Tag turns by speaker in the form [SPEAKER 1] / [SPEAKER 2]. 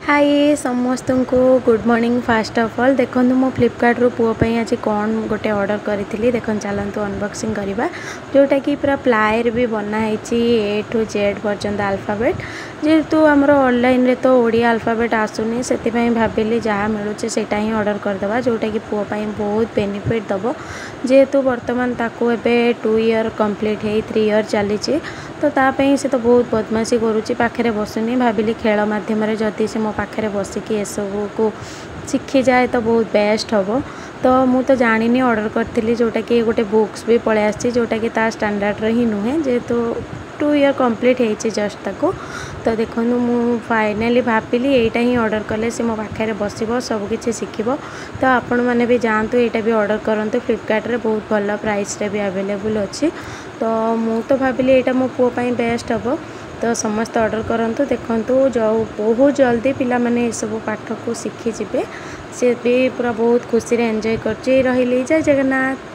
[SPEAKER 1] हाय समस्त को good morning. Fast of all देखो मो फ्लिपकार्ट रू पुओं आज कौन गोटे ऑर्डर करी देख चलतु अनबॉक्सिंग करवा जोटा कि पूरा प्लायर भी बनाई ए टू जेड पर्यंत अल्फाबेट जेहेतु आमर ऑनलाइन रे तो ओडिया अल्फाबेट आसुनी से भाविली जहाँ मिलूचे सेटा ही ऑर्डर करदे जोटा कि पुओ बहुत बेनिफिट दब जेहेतु बर्तमान ताकू एबे 2 ईयर कंप्लीट है 3 ईयर चली तो तापाई से तो बहुत बदमाशी करुच्ची पाखे बसुनी भाविली खेल मध्यम जदि से मो पाखे बसिकी एसबू को शिखी जाए तो बहुत बेस्ट हम। तो मु तो जानी ऑर्डर करी जोटा कि गोटे बुक्स भी पलि आसी जोटा कि ता स्टैंडर्ड ही नुहे जेहेतु 2 ईयर कंप्लीट हो जस्ट ताको। तो देखो मु फाइनाली भाविली यहीटा ही ऑर्डर कले से मो पाखे बस सबकि शिखब। तो आपण मैंने भी जातु यहाँ भी ऑर्डर करूँ फ्लिपकार्ट रे बहुत भल प्राइस रे भी अवेलेबल अच्छी। तो मु तो भाविली यहाँ मो पुओ बेस्ट हम। तो समस्त ऑर्डर करूँ देखूँ जो बहुत जल्दी पिला माने सब पाठ को शिखी जे सी भी पूरा बहुत खुशी एंजॉय कर रही। जय जगन्नाथ।